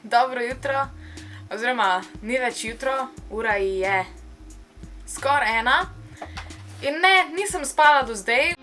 Dobro jutro, oziroma ni več jutro, ura je skoraj 1. In ne, nisem spala do zdaj.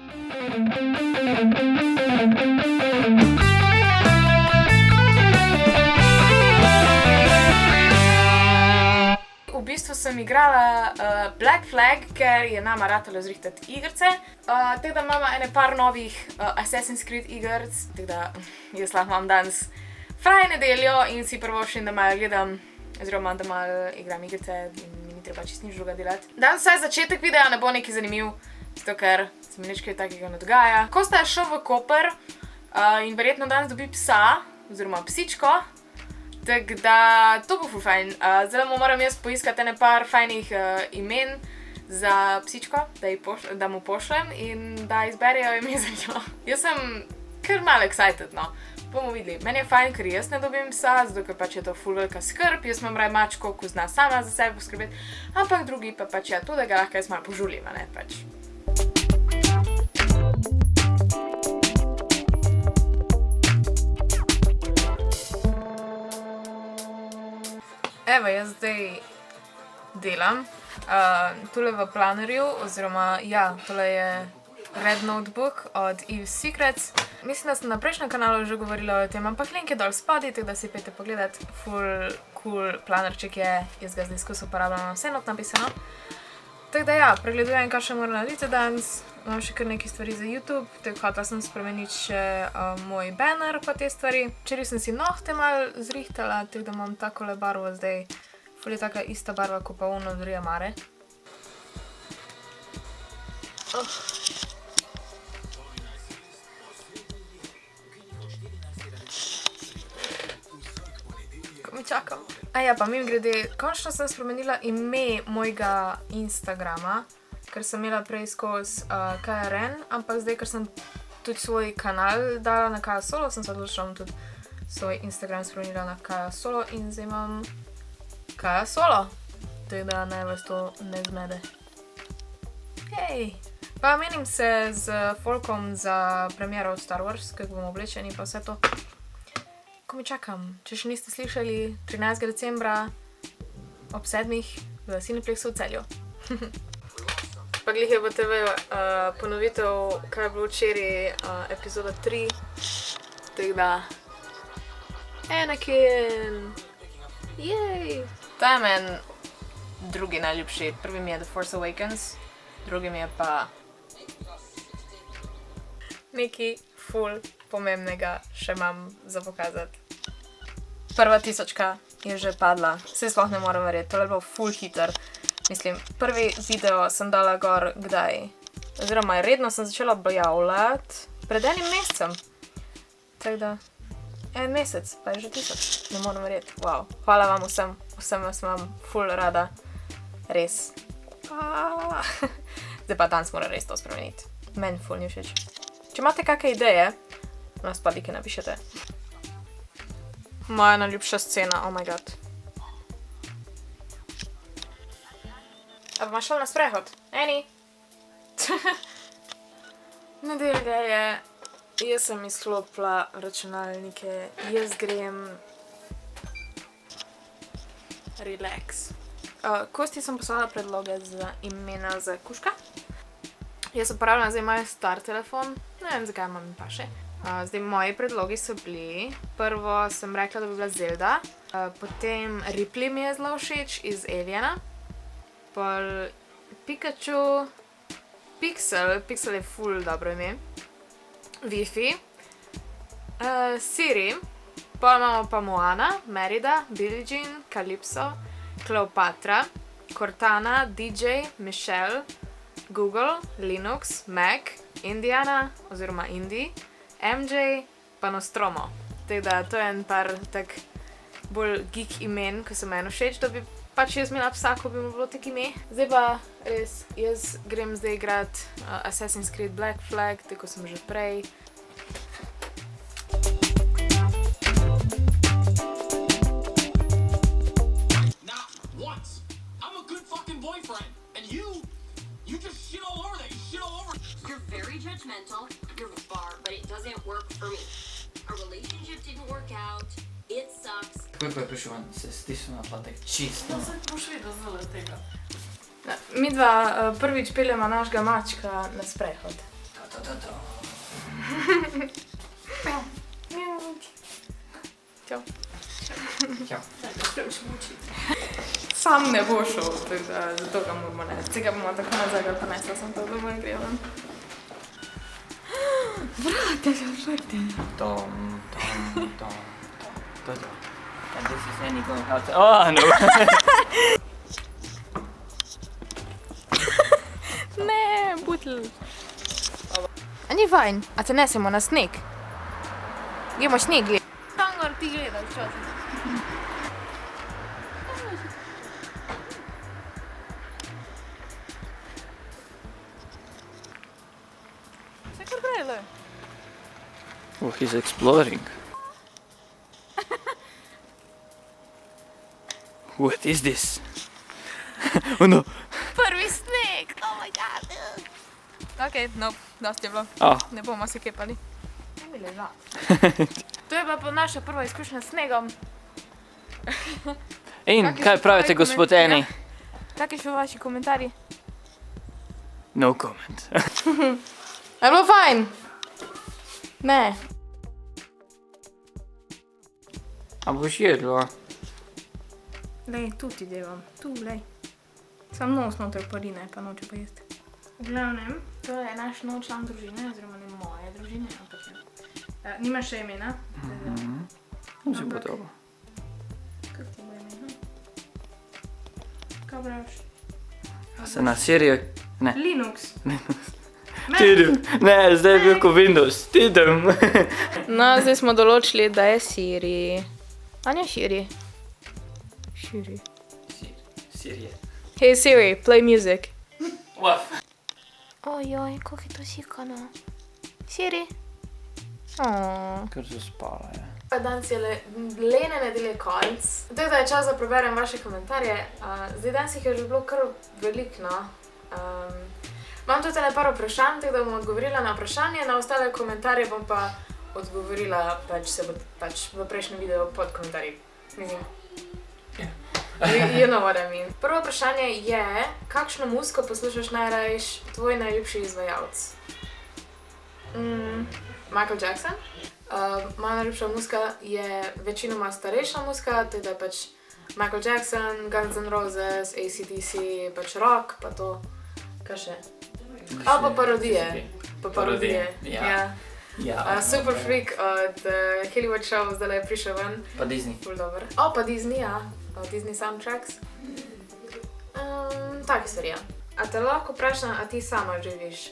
V bistvu sem igrala Black Flag, ker je nama ratalo zrihtati igrice. Tako da imamo ene par novih Assassin's Creed igric, tako da jaz lahko imam danes fraj nedeljo in si prvošim, da malo gledam, oziroma da malo igram igrice in mi ni treba čist nič druga delati. Danes vsaj začetek videa ne bo neki zanimiv, zato ker se mi nič kaj takega ne dogaja. Kosta je šel v Koper in verjetno danes dobi psa, oziroma psičko. Tako da to bo ful fajn. Zdaj moram jaz poiskati ene par fajnih imen za psičko, da mu pošljem in da izberejo ime za njo. Jaz sem kar malo excited, no. Bomo videli. Meni je fajn, ker jaz ne dobim psa, zato ker pač je to ful velika skrb. Jaz imam raj mačko, ko zna sama za sebe poskrbeti, ampak drugi pa pač ja, to, da ga lahko jaz malo požulim, ne, pač. Evo, jaz zdaj delam. Tule v Plannerju, oziroma ja, tole je Red Notebook od Eve's Secrets. Mislim, da sem na prejšnjem kanalu že govorila o tem, ampak link je dol spodaj, tako da si pejte pogledat. Ful cool plannerček je, jaz ga zdaj skozi uporabljam, vse not napisano. Tako da ja, pregledujem, kaj še moram narediti danes. Imam še kar nekaj stvari za YouTube, tako hotela sem spremeniti še moj banner pa te stvari. Včeraj sem si nohte malo zrihtala, tako da imam takole barvo zdaj. Ful je taka ista barva, kot pa ono od Ria Mare. Ko mi čakam. Ja, pa mimogrede, končno sem spremenila ime mojega Instagrama, ker sem imela prej skozi KRN, ampak zdaj, ker sem tudi svoj kanal dala na Kaja Solo, sem se odločila, tudi svoj Instagram spremenila na Kaja Solo in zdaj imam Kaja Solo. Tako da naj vas to ne zmede. Hej! Pa menim se z folkom za premiero od Star Wars, kako bomo oblečeni pa vse to. Ko mi čakam, če še niste slišali, 13. decembra ob 7. v Cineplexu v Celju. Pa glih je v TV ponovitev, kaj je bilo včeraj epizoda 3. Tako da Anakin! Jej! To je meni drugi najljubši. Prvi mi je The Force Awakens, drugi mi je pa nekaj ful pomembnega še imam za pokazati. Prva 1000 je že padla. Saj sploh ne morem verjeti, tole je bilo ful hiter. Mislim, prvi video sem dala gor kdaj? Oziroma, redno sem začela objavljati pred enim mesecem. Tako da, en mesec, pa je že 1000. Ne morem verjeti. Wow. Hvala vam vsem. Vsem vas imam ful rada. Res. Zdaj pa danes mora res to spremeniti. Meni ful ni všeč. Če imate kakšne ideje, na spodike napišete. Moja najljubša scena, oh my god. A bomo šli na sprehod? Eni? Nedelja je, jaz sem izklopila računalnike, jaz grem relax. Kosti sem poslala predloge za imena za kužka. Jaz uporabljam zdaj moj star telefon, ne vem zakaj imam pa še. Zdaj moji predlogi so bili, prvo sem rekla, da bi bila Zelda, potem Ripley mi je zelo všeč iz Aliena, pol Pikachu, Pixel je ful dobro ime, Wi-Fi, Siri, pol imamo pa Moana, Merida, Billie Jean, Calypso, Cleopatra, Cortana, DJ, Michelle, Google, Linux, Mac, Indiana, oziroma Indi, MJ, pa Nostromo. Tako da, to je en par tak bolj geek imen, ko so meni všeč, da bi pač jaz imela psa, ko bi mu bilo tak ime. Zdaj pa res, jaz grem zdaj igrati Assassin's Creed Black Flag, tako sem že prej. Judgmental, you're bar, but it doesn't work for me. Our relationship didn't work out. It sucks. takoj pa je prišel ven, se stisnil pa tak čisto. No, zdaj boš videl zelo tega. Mi dva prvič peljemo našega mačka na sprehod. Čau. Čau. Sam ne bo šel, zato ga moramo nesti. Tega bomo tako nazaj ga ponesla, sem to dovolj greven. Vrate že odprte. Tom. And this is any going out. Oh, no. Ne, butl. A ni fajn, a te nesemo na sneg? Gremo sneg gledati. Tam gor ti gledaj včasih. Se kar gre, le. Oh, he's exploring. What is this? Oh no. Prvi sneg, oh my god. Ok, no, dosti je bilo. Oh. Ne bomo se kepali. Ne mi ležati. To je pa naša prva izkušnja s snegom. In Kaki kaj so pravite, tvoji gospod komentarji? Eni? Kakšni so vaši komentarji? No comment. Je bilo fajn? Ne. A boš jedla? Lej, tu ti delam. Tu, lej. Sam nos noter porine, pa noče pa jesti. V glavnem, to je naš nov član družine, oziroma ne moje družine, ampak ne. Nima še imena. Že bo dobro. Kako ti bo ime? Kaj praviš? A se na Sirijo? Ne. Linux. Tidem. Ne, zdaj je bil ko Windows. Tidem. No, zdaj smo določili, da je Siri. A ne Siri? Siri. Sirije. Hey Siri, play music. Waf. Ojoj, kako je to sikano. Siri. Aww. Kar so spala, ja. Danes je lene nedelje konc, tako da je čas, da preberem vaše komentarje. Zdaj danes jih je že bilo kar veliko, no. Imam tudi par vprašanj, tako da bom odgovorila na vprašanje, na ostale komentarje bom pa odgovorila, pač v prejšnjem videu pod komentarji. Mislim, you know what I mean. Prvo vprašanje je, kakšno muziko poslušaš najrajš, tvoj najljubši izvajalec? Michael Jackson. Moja najljubša muzika je večinoma starejša muzika, tako da je pač Michael Jackson, Guns N' Roses, AC/DC, pač rock, pa to, kaj še? A, pa parodije. Pa parodije, ja. Super Freak od Hollywood Show zdaj je prišel ven. Pa Disney. Ful dober. O, pa Disney, ja. Disney soundtracks. Take stvari, ja. A te lahko vprašam, a ti sama živiš?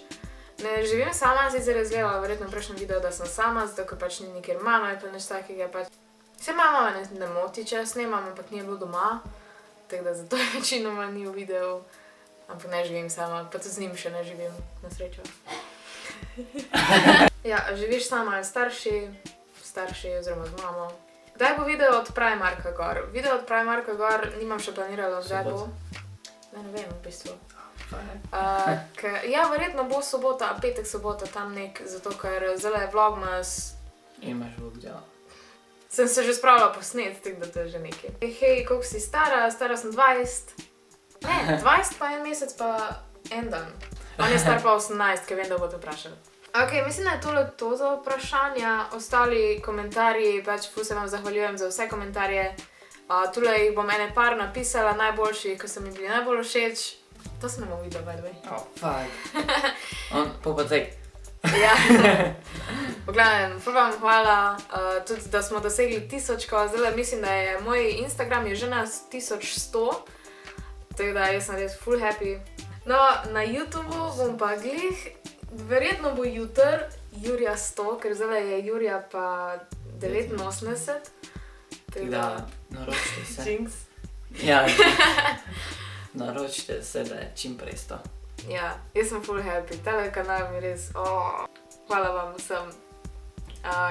Ne živim sama, sicer je izgledala verjetno v prejšnjem videu, da sem sama, zato ker pač ni nikjer mama in pa nič takega pač. Se mama ne moti, če snemam, ampak ni bilo doma, tako da zato večinoma ni v videu. Ampak ne živim sama, pa tudi z njim še ne živim, na srečo. Ja, živiš sama ali starši oziroma z mamo. Kdaj bo video od Primarka gor? Video od Primarka gor nimam še planirala, kdaj bo. Ne vem, v bistvu. Ja, verjetno bo sobota, petek sobota tam nek, zato ker zdaj je vlogmas. Imaš vlog dela. Sem se že spravila posnet, tako da to je že nekaj. Hej, koliko si stara? Stara sem 20. Ne, 20 pa en mesec pa en dan. On je star pa 18, ker vem, da bo to vprašal. Ok, mislim, da je tole to za vprašanja. Ostali komentarji, pač ful se vam zahvaljujem za vse komentarje. Tule jih bom ene par napisala, najboljši, ko so mi bili najbolj všeč. To sem ne bom videla, by the way. Oh, fuck. Popatek. Ja. V glavnem, ful vam hvala, tudi da smo dosegli 1000, zdaj mislim, da je moj Instagram je že na 1100. Tako da jaz sem res full happy. No, na YouTubeu bom pa glih, verjetno bo jutr Jurija 100, ker zdaj je Jurija pa 89. Tako da, naročite se. Jinx. Ja, naročite se, da je čim prej 100. Ja, jaz sem full happy, tale kanal mi res, hvala vam vsem.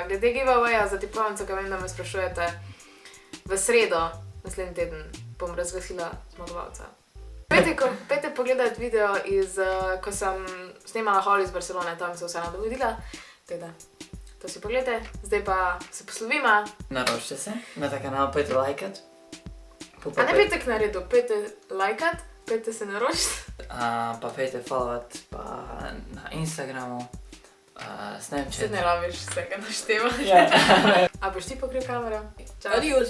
Glede giveawaya za tipkovnico, ko vem, da me sprašujete, v sredo, naslednji teden, bom razglasila zmagovalca. Pejte pogledati video iz, ko sem snemala Haul iz Barcelone, tam se vse dogodila. Tako da, to si pogledajte. Zdaj pa se poslovima. Naročite se na ta kanal, pojte lajkat. A ne bi tako naredil, pejte lajkat, pejte se naročiti. Pa pejte followat pa na Instagramu, Snapchat. Se ne rabiš vsega naštevati. Ja. A boš ti pokril kamero? Čau. Adios.